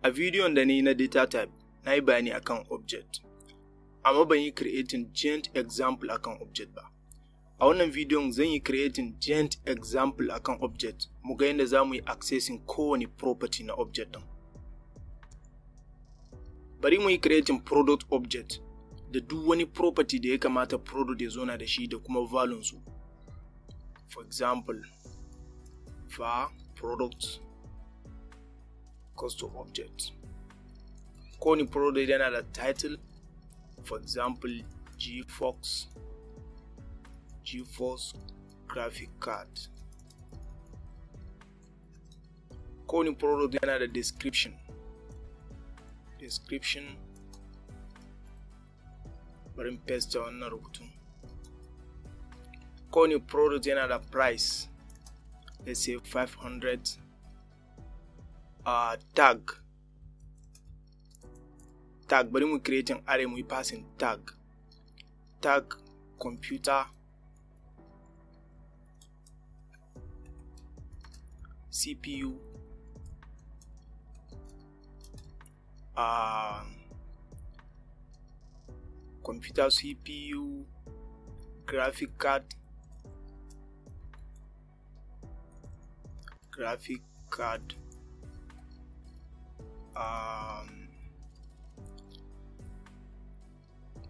A bidiyon da ni na data type na yi bayani akan object, amma ban yi creating giant example akan object ba. A wannan bidiyon zan yi creating giant example akan object, mu ga yadda za mu yi accessing kowane property na object ɗin. Bari mu yi creating product object da duk wani property da ya kamata product ya zona da shi da kuma value su. For example, var product cost of object. Kowane product yana da title, for example, GeForce graphic card. Kowane product yana da description. Bari in paste wannan rubutun. Kowane product yana da price, let's say 500. Tag, bari mu creating array mu yi passing tag computer, CPU, computer CPU, graphic card,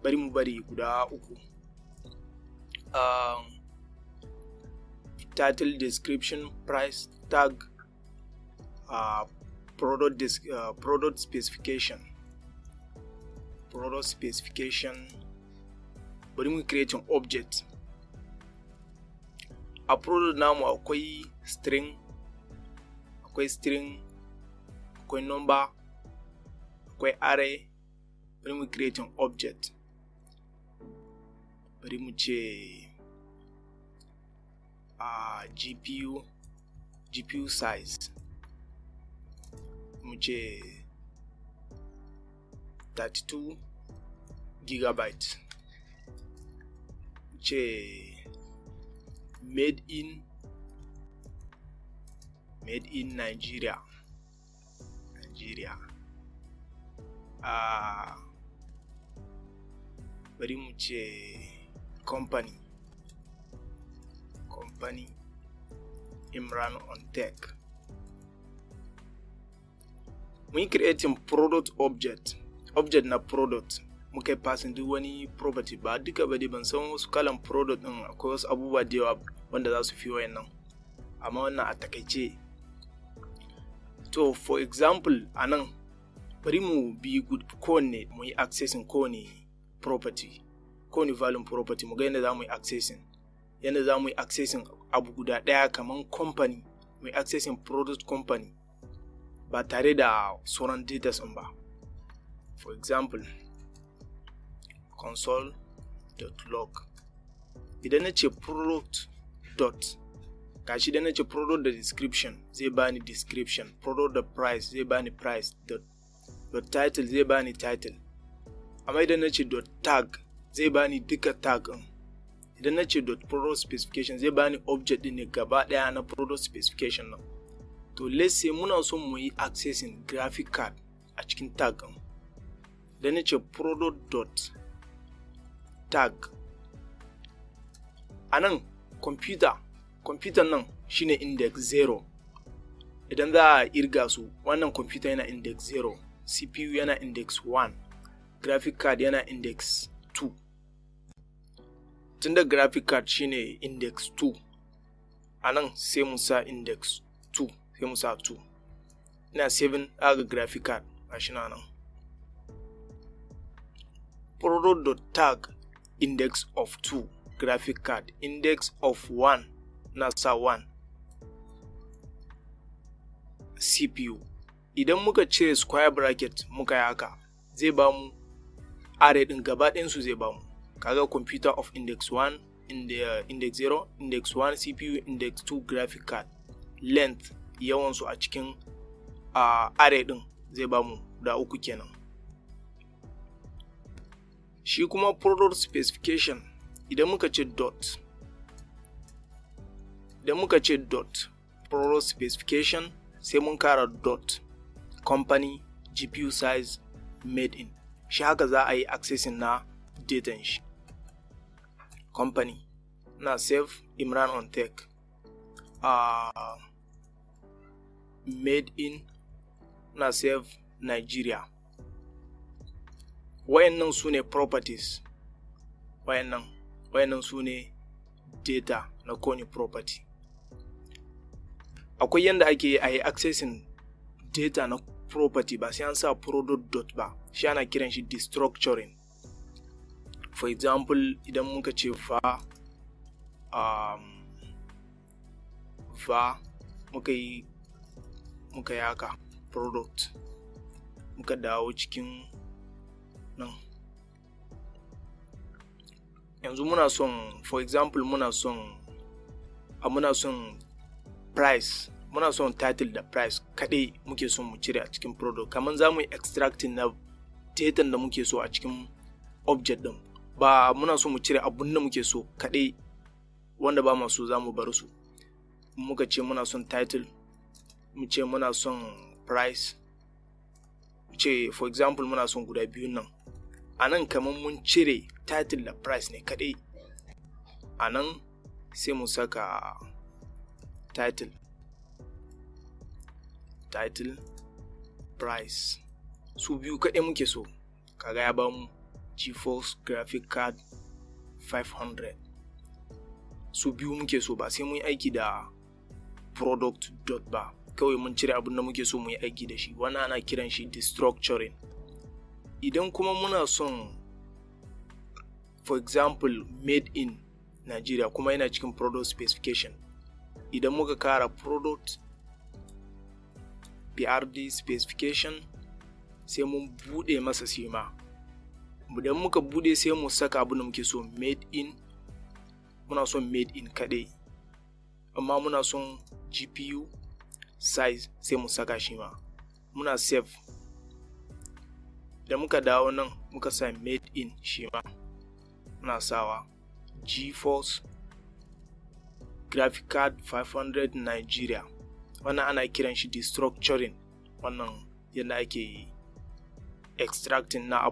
bari mu bari guda uku. Title, description, price, tag, product specification. Bari mu create an object. A product namu akwai string, akwai number, akwai array. Bari mu create an object. Bari mu ce GPU size, mu ce 32 gigabyte, mu ce made in Nigeria. Bari mu ce company Imran on tech. Mun yi creating product object na product, muka yi passing duk wani property, ba duka ba dai, ban san wasu kalan product din akwai wasu abubuwa da yawa wanda za su fi wayannan, amma wannan a takaice. To for example anan bari mu bi kowane mu yi accessing kowane property, kowane value property, mu ga yadda za mu yi accessing abu guda ɗaya kamar company, mu yi accessing product company ba tare da sauran data sun ba. For example, console.log, idan na ce product gashi, idan na ce product da description zai bani description, product da price zai bani price, dot title zai bani title. Amma idan na ce dot tag zai bani duka tag ɗin. Idan na ce dot product specification zai bani object ɗin ne gaba ɗaya na product specification nan. To let's say muna son mu yi accessing graphic card a cikin tag ɗin. Idan na ce product dot tag, a nan computer nan shine index 0. Idan za a irga su, wannan computer yana index 0, CPU yana index 1, graphic card yana index 2. Tunda graphic card shine index 2, a nan sai mu sa index 2, sai mu sa 2. Ina 7 aga graphic card a shi nan. Product.tag index of 2, graphic card index of 1, na sa 1, CPU. Idan muka cire square bracket muka yi haka, zai ba mu array din gaba ɗayansu zai ba mu. Kaga computer of index 1, index 0, index 1, CPU, index 2, graphic card, length yawansu a cikin array din zai ba mu da uku kenan. Shi kuma product specification, idan muka ce dot product specification sai mun kara dot company GPU size, made in. Shi haka za a yi accessing na datan shi. Company na save Imran on tech. Made in na save Nigeria. Wayannan su ne properties. Wayannan su ne data na kowane property. Akwai yanda ake a yi accessing data na property ba sai an sa product dot ba, shi ana kiran shi destructuring. For example, idan muka ce va muka yi haka product, muka dawo cikin nan. Yanzu muna son, for example, muna son price, muna son title da price kaɗai muke son mu cire a cikin product. Kamar za mu yi extracting na data da muke so a cikin object ɗin, ba muna so mu cire abun da muke so kaɗai, wanda ba mu so za mu bar su. Muka ce muna son title, mu ce muna son price, mu ce for example muna son guda biyun nan. A nan kamar mun cire title da price ne kaɗai. A nan sai mu saka title, price, su biyu kaɗai muke so. Kaga ya ba mu GeForce graphic card 500. Su biyu muke so, ba sai mun yi aiki da product dot ba, kawai mun cire abin da muke so mu yi aiki da shi. Wannan ana kiran shi destructuring. Idan kuma muna son, for example, made in Nigeria kuma yana cikin product specification, idan muka kara product PRD specification sai mun bude masa sima. Idan muka bude sai mu saka abin da muke so, made in. Muna son made in kadai, amma muna son GPU size sai mu saka shi ma. Muna save. Da muka dawo nan muka sa made in shi ma muna sawa GeForce graphic card 500 Nigeria. Wannan ana kiran shi destructuring. Wannan yadda ake extracting na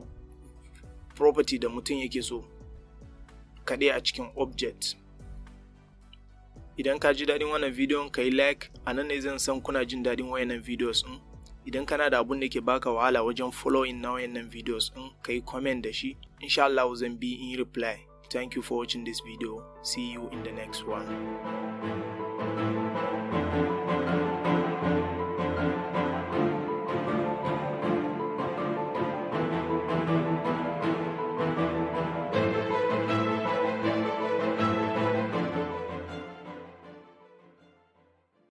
property da mutum yake so kaɗai a cikin object. Idan ka ji daɗin wannan bidiyon ka yi like, a nan ne zan san kuna jin daɗin wayannan videos ɗin. Idan kana da abun da ke baka wahala wajen following na wayannan videos ɗin, ka yi comment da shi. Insha Allah zan bi in reply. Thank you for watching this video. See you in the next one.